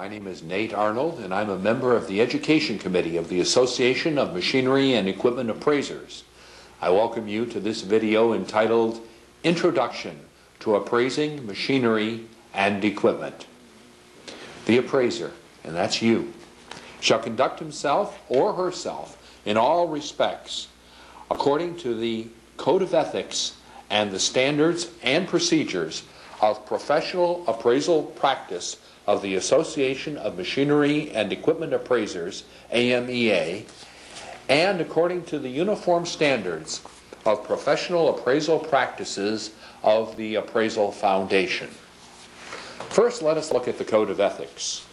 name is Nate Arnold, and I'm a member of the Education Committee of the Association of Machinery and Equipment Appraisers. I welcome you to this video entitled Introduction to Appraising Machinery and Equipment. The appraiser, and that's you, shall conduct himself or herself in all respects according to the Code of Ethics and the standards and procedures of professional appraisal practice of the Association of Machinery and Equipment Appraisers, AMEA, and according to the uniform standards of professional appraisal practices of the Appraisal Foundation. First, let us look at the Code of Ethics.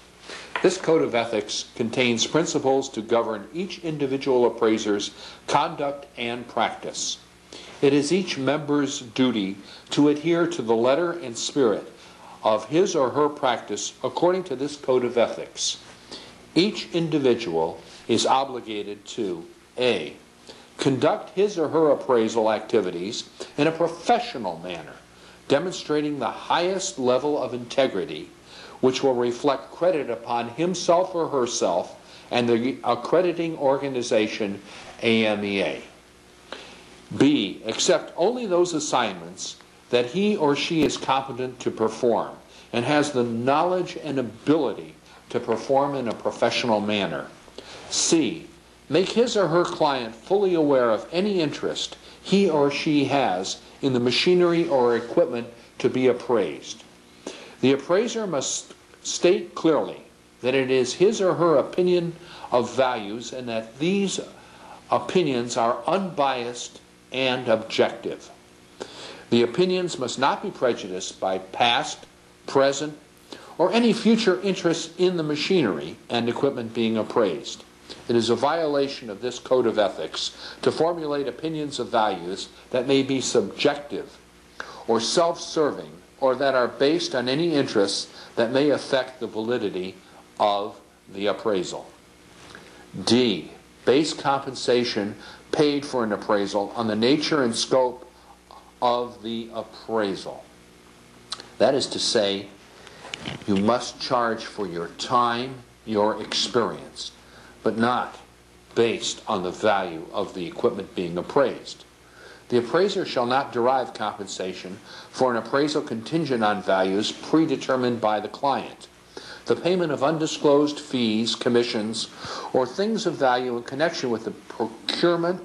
This Code of Ethics contains principles to govern each individual appraiser's conduct and practice. It is each member's duty to adhere to the letter and spirit of his or her practice according to this Code of Ethics. Each individual is obligated to A. Conduct his or her appraisal activities in a professional manner, demonstrating the highest level of integrity, which will reflect credit upon himself or herself and the accrediting organization, AMEA. B. Accept only those assignments that he or she is competent to perform and has the knowledge and ability to perform in a professional manner. C. Make his or her client fully aware of any interest he or she has in the machinery or equipment to be appraised. The appraiser must state clearly that it is his or her opinion of values and that these opinions are unbiased and objective. The opinions must not be prejudiced by past, present, or any future interest in the machinery and equipment being appraised. It is a violation of this Code of Ethics to formulate opinions of values that may be subjective or self-serving or that are based on any interests that may affect the validity of the appraisal. D. Base compensation paid for an appraisal on the nature and scope of the appraisal. That is to say, you must charge for your time, your experience, but not based on the value of the equipment being appraised. The appraiser shall not derive compensation for an appraisal contingent on values predetermined by the client. The payment of undisclosed fees, commissions, or things of value in connection with the procurement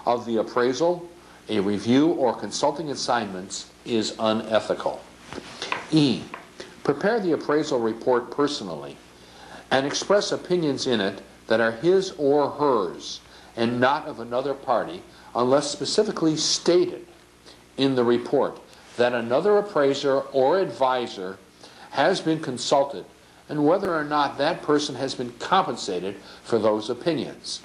of the appraisal, a review, or consulting assignments is unethical. E. Prepare the appraisal report personally and express opinions in it that are his or hers and not of another party unless specifically stated in the report that another appraiser or advisor has been consulted and whether or not that person has been compensated for those opinions.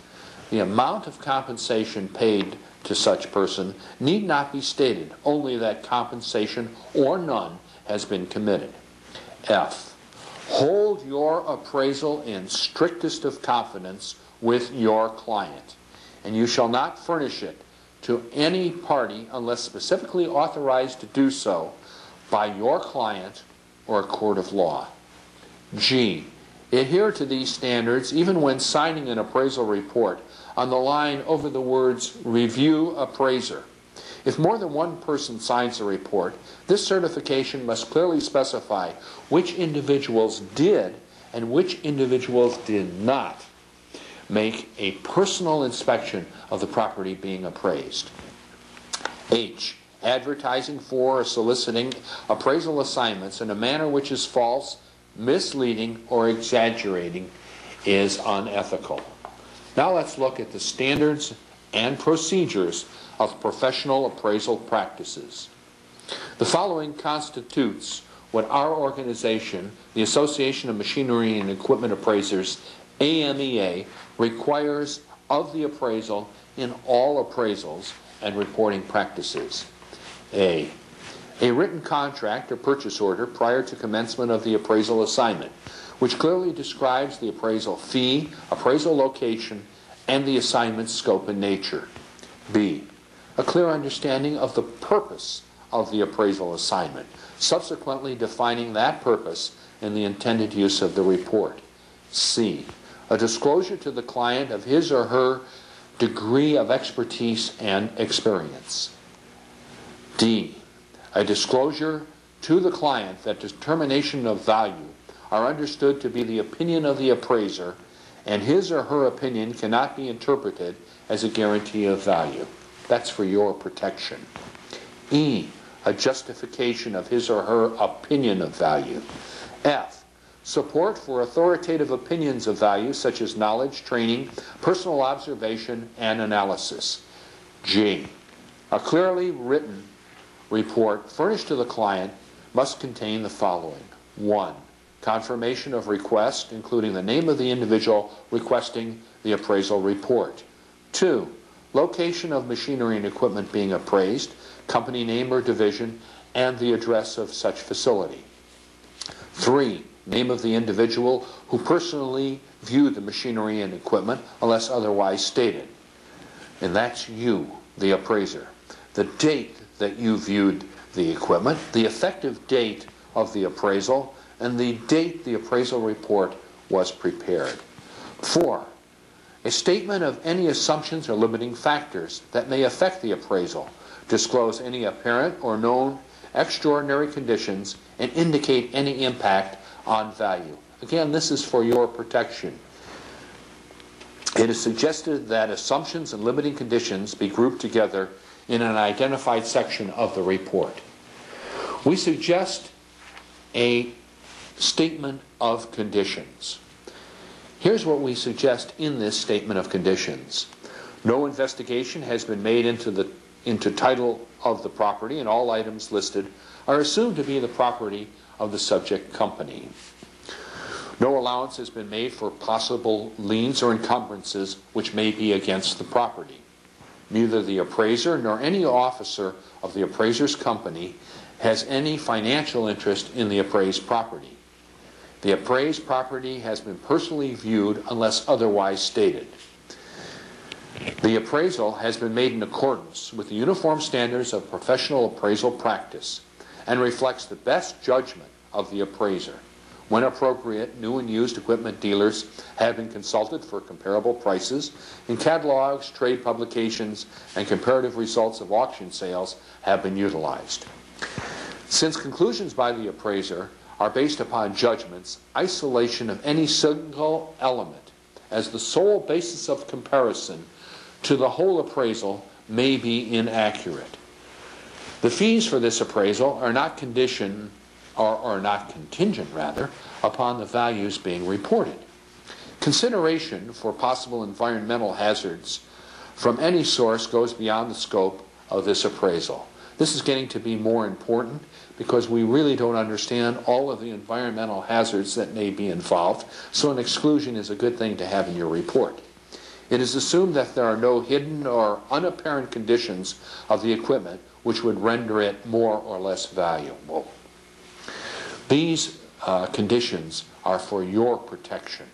The amount of compensation paid to such person need not be stated, only that compensation or none has been committed. F. Hold your appraisal in strictest of confidence with your client, and you shall not furnish it to any party unless specifically authorized to do so by your client or a court of law. G. Adhere to these standards even when signing an appraisal report on the line over the words Review Appraiser. If more than one person signs a report, this certification must clearly specify which individuals did and which individuals did not make a personal inspection of the property being appraised. H. Advertising for or soliciting appraisal assignments in a manner which is false, misleading, or exaggerating is unethical. Now let's look at the standards and procedures of professional appraisal practices. The following constitutes what our organization, the Association of Machinery and Equipment Appraisers, AMEA, requires of the appraisal in all appraisals and reporting practices. A written contract or purchase order prior to commencement of the appraisal assignment, which clearly describes the appraisal fee, appraisal location, and the assignment's scope and nature. B. A clear understanding of the purpose of the appraisal assignment, subsequently defining that purpose in the intended use of the report. C, a disclosure to the client of his or her degree of expertise and experience. D, a disclosure to the client that determination of value are understood to be the opinion of the appraiser, and his or her opinion cannot be interpreted as a guarantee of value. That's for your protection. E, a justification of his or her opinion of value. F, support for authoritative opinions of value such as knowledge, training, personal observation, and analysis. G, a clearly written report furnished to the client must contain the following. 1, confirmation of request, including the name of the individual requesting the appraisal report. 2, location of machinery and equipment being appraised, company name or division, and the address of such facility. 3, name of the individual who personally viewed the machinery and equipment unless otherwise stated. And that's you, the appraiser. The date that you viewed the equipment, the effective date of the appraisal, and the date the appraisal report was prepared. 4, a statement of any assumptions or limiting factors that may affect the appraisal. Disclose any apparent or known extraordinary conditions and indicate any impact on value. Again, this is for your protection. It is suggested that assumptions and limiting conditions be grouped together in an identified section of the report. We suggest a statement of conditions. Here's what we suggest in this statement of conditions. No investigation has been made into title of the property, and all items listed are assumed to be the property of the subject company. No allowance has been made for possible liens or encumbrances which may be against the property. Neither the appraiser nor any officer of the appraiser's company has any financial interest in the appraised property. The appraised property has been personally viewed unless otherwise stated. The appraisal has been made in accordance with the uniform standards of professional appraisal practice and reflects the best judgment of the appraiser. When appropriate, new and used equipment dealers have been consulted for comparable prices, and catalogs, trade publications, and comparative results of auction sales have been utilized. Since conclusions by the appraiser are based upon judgments, isolation of any single element as the sole basis of comparison to the whole appraisal may be inaccurate. The fees for this appraisal are not contingent upon the values being reported. Consideration for possible environmental hazards from any source goes beyond the scope of this appraisal. This is getting to be more important because we really don't understand all of the environmental hazards that may be involved, so an exclusion is a good thing to have in your report. It is assumed that there are no hidden or unapparent conditions of the equipment which would render it more or less valuable. These conditions are for your protection.